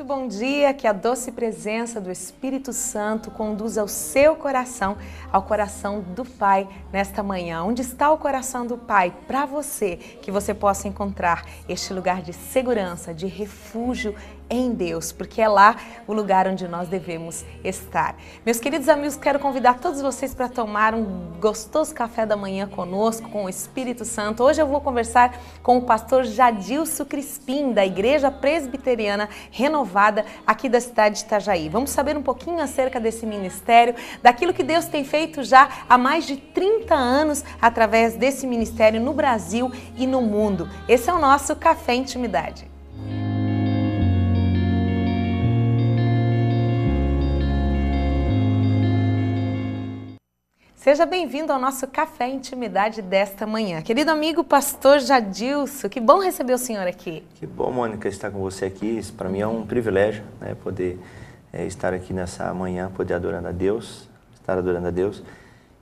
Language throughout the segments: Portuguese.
muito bom dia, que a doce presença do Espírito Santo conduza o seu coração ao coração do Pai nesta manhã. Onde está o coração do Pai? Para você, que você possa encontrar este lugar de segurança, de refúgio em Deus, porque é lá o lugar onde nós devemos estar. Meus queridos amigos, quero convidar todos vocês para tomar um gostoso café da manhã conosco, com o Espírito Santo. Hoje eu vou conversar com o pastor Jadilson Crispim, da Igreja Presbiteriana Renovada, aqui da cidade de Itajaí. Vamos saber um pouquinho acerca desse ministério, daquilo que Deus tem feito já há mais de 30 anos através desse ministério no Brasil e no mundo. Esse é o nosso Café Intimidade. Seja bem-vindo ao nosso Café Intimidade desta manhã. Querido amigo pastor Jadilson, que bom receber o senhor aqui. Que bom, Mônica, estar com você aqui. Isso para mim é um privilégio, né, poder estar aqui nessa manhã, poder adorando a Deus, estar adorando a Deus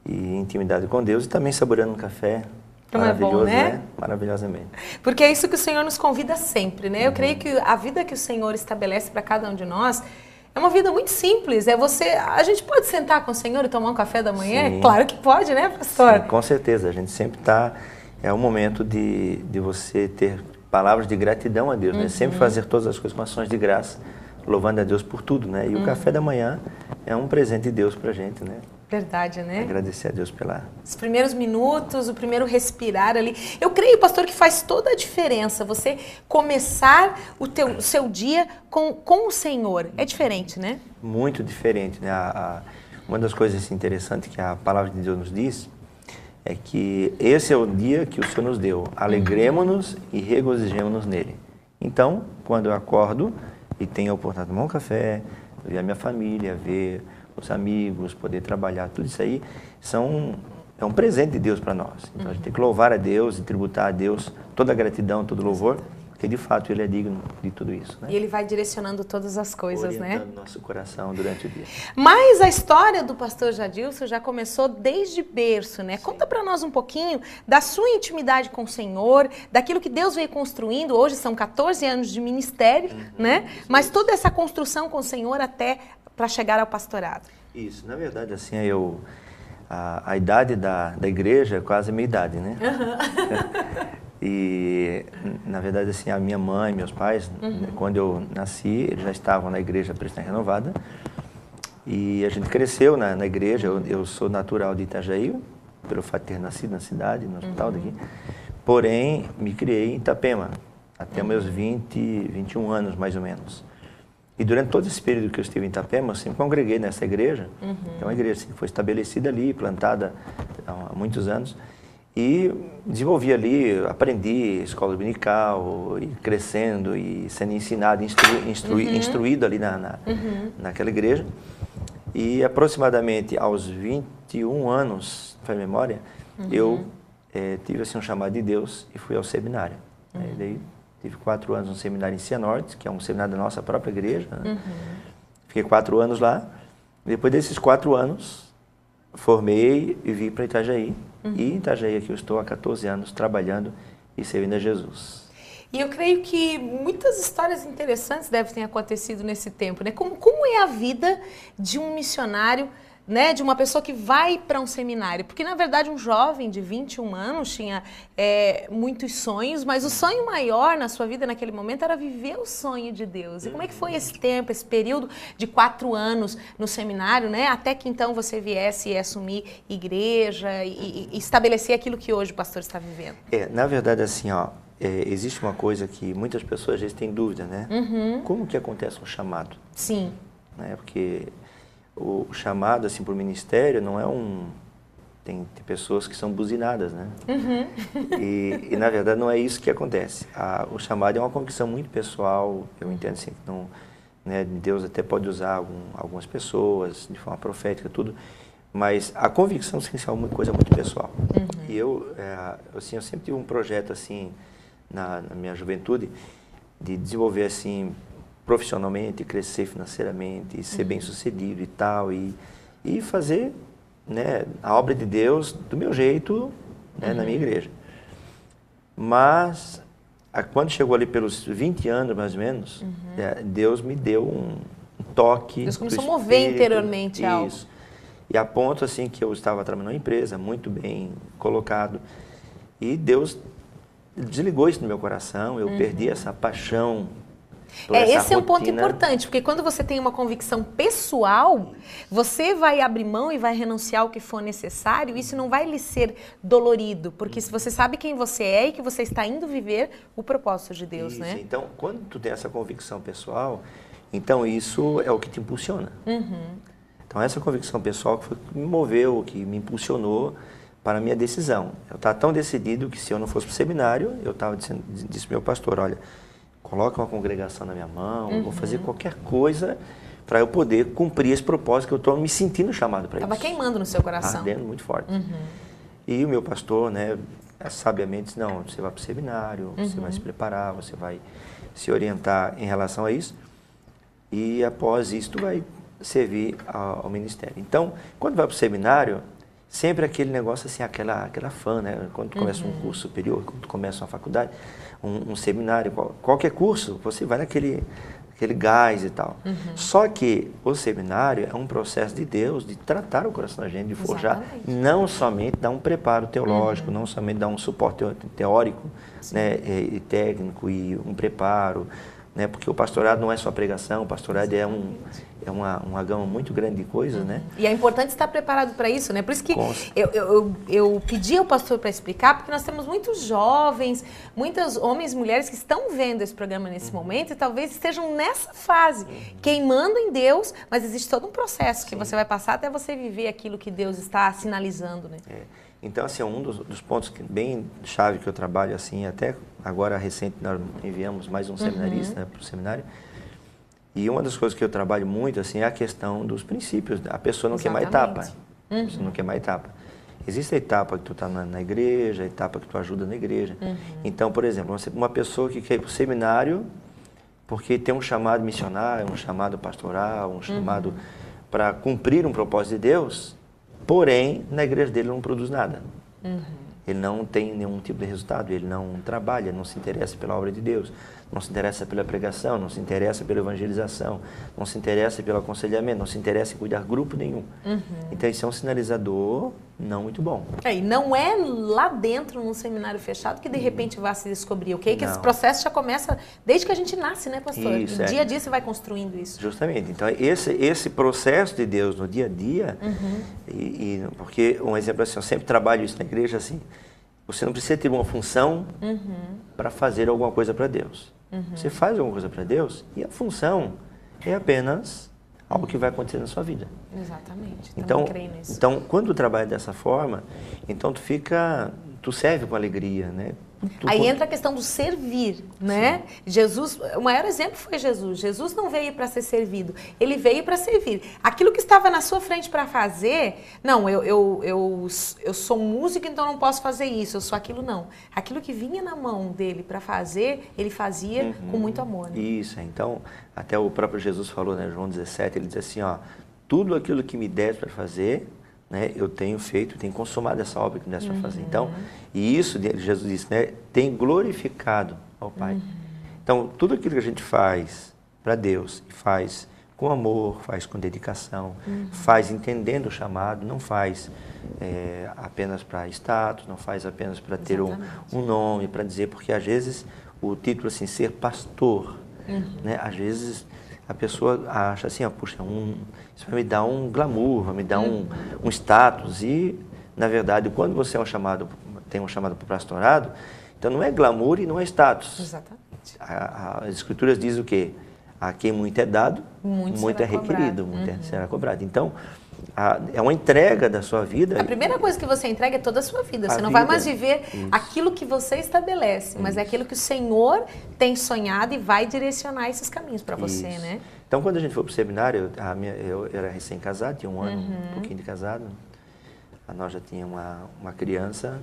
e intimidade com Deus e também saboreando um café. Como maravilhoso, é bom, né? Maravilhosamente. Porque é isso que o Senhor nos convida sempre, né? Eu creio que a vida que o Senhor estabelece para cada um de nós é uma vida muito simples. A gente pode sentar com o Senhor e tomar um café da manhã? Sim. Claro que pode, né, pastor? Sim, com certeza. A gente sempre está... É um momento de você ter palavras de gratidão a Deus, né? Sempre fazer todas as coisas com ações de graça, louvando a Deus por tudo, né? E o café da manhã é um presente de Deus para a gente, né? Verdade, né? Agradecer a Deus pela... Os primeiros minutos, o primeiro respirar ali. Eu creio, pastor, que faz toda a diferença você começar o seu dia com o Senhor. É diferente, né? Muito diferente, né? Uma das coisas interessantes que a palavra de Deus nos diz é que esse é o dia que o Senhor nos deu. Alegremos-nos e regozijemos-nos nele. Então, quando eu acordo e tenho a oportunidade de tomar um café, ver a minha família, ver os amigos, poder trabalhar, tudo isso aí é um presente de Deus para nós. Então a gente tem que louvar a Deus e tributar a Deus toda a gratidão, todo o louvor, porque de fato Ele é digno de tudo isso, né? E Ele vai direcionando todas as coisas, orientando, né? nosso coração durante o dia. Mas a história do pastor Jadilson já começou desde berço, né? Sim. Conta para nós um pouquinho da sua intimidade com o Senhor, daquilo que Deus veio construindo. Hoje são 14 anos de ministério, né? Mas toda essa construção com o Senhor até para chegar ao pastorado. Isso, na verdade, assim, a idade da igreja é quase a minha idade, né? E, na verdade, assim, a minha mãe, meus pais, quando eu nasci, eles já estavam na Igreja Presbiteriana Renovada. E a gente cresceu na igreja. Eu sou natural de Itajaí, pelo fato de ter nascido na cidade, no hospital daqui. Porém, me criei em Itapema, até meus 21 anos, mais ou menos. E durante todo esse período que eu estive em Itapema, eu sempre congreguei nessa igreja. É uma igreja que foi estabelecida ali, plantada há muitos anos. E desenvolvi ali, aprendi escola dominical, e crescendo e sendo ensinado, instruído ali naquela igreja. E aproximadamente aos 21 anos, foi a memória, eu tive assim, um chamado de Deus e fui ao seminário. Daí tive 4 anos no seminário em Cianorte, que é um seminário da nossa própria igreja. Né? Fiquei 4 anos lá. Depois desses 4 anos, formei e vim para Itajaí. E em Itajaí aqui eu estou há 14 anos trabalhando e servindo a Jesus. E eu creio que muitas histórias interessantes devem ter acontecido nesse tempo, né? Como é a vida de um missionário, né? De uma pessoa que vai para um seminário? Porque, na verdade, um jovem de 21 anos tinha muitos sonhos, mas o sonho maior na sua vida naquele momento era viver o sonho de Deus. E como é que foi esse tempo, esse período de 4 anos no seminário, né? Até que então você viesse assumir igreja e estabelecer aquilo que hoje o pastor está vivendo? Na verdade, assim, existe uma coisa que muitas pessoas às vezes têm dúvida, né? Como que acontece um chamado? Sim. Né? Porque o chamado assim para o ministério não é tem pessoas que são buzinadas, né? E na verdade não é isso que acontece. O chamado é uma convicção muito pessoal. Eu entendo assim que não, né, Deus até pode usar algumas pessoas de forma profética, tudo, mas a convicção essencial é uma coisa muito pessoal. E eu sempre tive um projeto assim na minha juventude de desenvolver assim profissionalmente, crescer financeiramente, e ser bem-sucedido e tal, e fazer, né, a obra de Deus do meu jeito, né, na minha igreja. Mas quando chegou ali pelos 20 anos, mais ou menos, Deus me deu um toque. Deus começou a mover interiormente algo. Isso. E a ponto, assim, que eu estava trabalhando numa empresa, muito bem colocado, e Deus desligou isso no meu coração, eu perdi essa paixão. Esse é um ponto importante, porque quando você tem uma convicção pessoal, você vai abrir mão e vai renunciar ao que for necessário, isso não vai lhe ser dolorido, porque se você sabe quem você é e que você está indo viver o propósito de Deus, isso, né? Então, quando tu tem essa convicção pessoal, então isso é o que te impulsiona. Então, essa convicção pessoal que me moveu, que me impulsionou para a minha decisão. Eu estava tão decidido que se eu não fosse para o seminário, eu estava disse ao meu pastor, olha, coloca uma congregação na minha mão, vou fazer qualquer coisa para eu poder cumprir esse propósito que eu estou me sentindo chamado para isso. Estava queimando no seu coração. Ardendo muito forte. E o meu pastor, né, sabiamente disse, não, você vai para o seminário, você vai se preparar, você vai se orientar em relação a isso e após isso tu vai servir ao ministério. Então, quando vai para o seminário, sempre aquele negócio assim, aquela fã, né? Quando tu começa um curso superior, quando tu começa uma faculdade, um seminário, qualquer curso, você vai naquele gás e tal. Só que o seminário é um processo de Deus de tratar o coração da gente, de forjar, não somente dar um preparo teológico, não somente dar um suporte teórico, né, e técnico e um preparo, né, porque o pastorado não é só pregação, o pastorado é uma gama muito grande de coisas, né? E é importante estar preparado para isso, né? Por isso que eu pedi ao pastor para explicar, porque nós temos muitos jovens, muitos homens e mulheres que estão vendo esse programa nesse momento e talvez estejam nessa fase, queimando em Deus, mas existe todo um processo que você vai passar até você viver aquilo que Deus está sinalizando, né? Então, assim, um dos pontos bem chave que eu trabalho, assim, até agora recente nós enviamos mais um seminarista, né, para o seminário, e uma das coisas que eu trabalho muito, assim, é a questão dos princípios. A pessoa não queimar etapa. A pessoa não queimar etapa. Existe a etapa que tu está na igreja, a etapa que tu ajuda na igreja. Então, por exemplo, uma pessoa que quer ir para o seminário porque tem um chamado missionário, um chamado pastoral, um chamado para cumprir um propósito de Deus, porém, na igreja dele não produz nada. Ele não tem nenhum tipo de resultado, ele não trabalha, não se interessa pela obra de Deus, não se interessa pela pregação, não se interessa pela evangelização, não se interessa pelo aconselhamento, não se interessa em cuidar grupo nenhum. Então, isso é um sinalizador não muito bom. E não é lá dentro, num seminário fechado, que de repente vai se descobrir, ok? Que esse processo já começa desde que a gente nasce, né, pastor? Isso, dia a dia você vai construindo isso. Justamente. Então, esse processo de Deus no dia a dia, porque, um exemplo assim, eu sempre trabalho isso na igreja assim, você não precisa ter uma função para fazer alguma coisa para Deus. Você faz alguma coisa para Deus e a função é apenas algo que vai acontecer na sua vida. Exatamente. Então, quando tu trabalha dessa forma, então tu serve com alegria, né? Aí entra a questão do servir, né? Jesus, o maior exemplo foi Jesus. Jesus não veio para ser servido, ele veio para servir. Aquilo que estava na sua frente para fazer, não, eu sou músico, então não posso fazer isso, eu sou aquilo, não. Aquilo que vinha na mão dele para fazer, ele fazia com muito amor. Né? Isso, então, até o próprio Jesus falou, né, João 17, ele diz assim, ó, tudo aquilo que me des para fazer, né, eu tenho feito, tenho consumado essa obra que me desse para fazer. Então, e isso, Jesus disse, né, tem glorificado ao Pai. Então, tudo aquilo que a gente faz para Deus, e faz com amor, faz com dedicação, faz entendendo o chamado, não faz apenas para status, não faz apenas para ter um nome, para dizer, porque às vezes o título assim, ser pastor, né, às vezes a pessoa acha assim, ó, puxa, isso vai me dar um glamour, vai me dar um status. E, na verdade, quando você tem um chamado para o pastorado, então não é glamour e não é status. Exatamente. As Escrituras dizem o quê? A quem muito é dado, muito é requerido, muito será cobrado. Então, é uma entrega da sua vida. A primeira coisa que você entrega é toda a sua vida. Você não vai mais viver aquilo que você estabelece, mas é aquilo que o Senhor tem sonhado e vai direcionar esses caminhos para você, né? Então, quando a gente foi para o seminário, eu era recém-casado, tinha um ano, um pouquinho de casado. Nós já tínhamos uma criança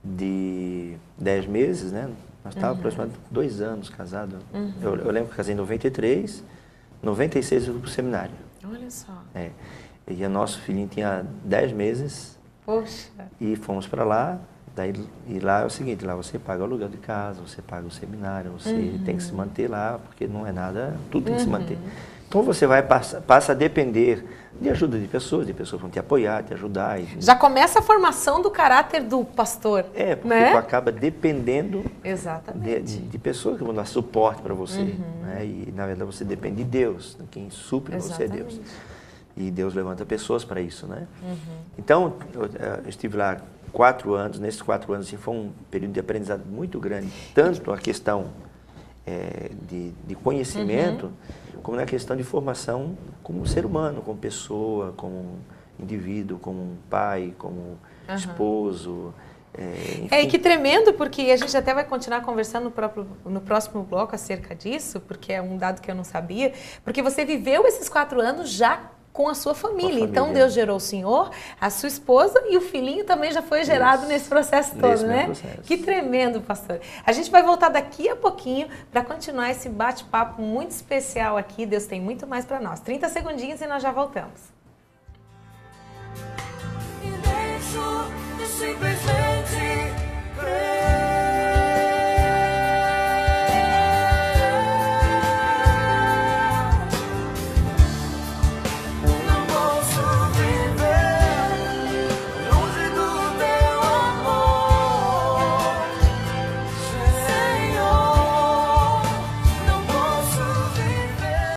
de 10 meses, né? Nós estávamos aproximadamente 2 anos casados. Eu lembro que eu casei em 93, 96 eu fui para o seminário. Olha só. E o nosso filhinho tinha 10 meses. Poxa. E fomos para lá, Daí, e lá é o seguinte, lá você paga o aluguel de casa, você paga o seminário, você tem que se manter lá, porque não é nada, tudo tem que se manter. Então você passa a depender de ajuda de pessoas vão te apoiar, te ajudar. Já começa a formação do caráter do pastor. Porque né? tu acaba dependendo Exatamente. de pessoas que vão dar suporte para você. Né? E na verdade você depende de Deus, quem supre você é Deus. E Deus levanta pessoas para isso. Né? Então, eu estive lá 4 anos, nesses 4 anos assim, foi um período de aprendizado muito grande, tanto a questão de conhecimento, como na questão de formação como ser humano, como pessoa, como indivíduo, como pai, como esposo. E que tremendo, porque a gente até vai continuar conversando no próximo bloco acerca disso, porque é um dado que eu não sabia, porque você viveu esses 4 anos já com a sua família. Então Deus gerou o senhor, a sua esposa e o filhinho também já foi gerado nesse processo todo, né? Que tremendo, pastor. A gente vai voltar daqui a pouquinho para continuar esse bate-papo muito especial aqui. Deus tem muito mais para nós. 30 segundinhos e nós já voltamos.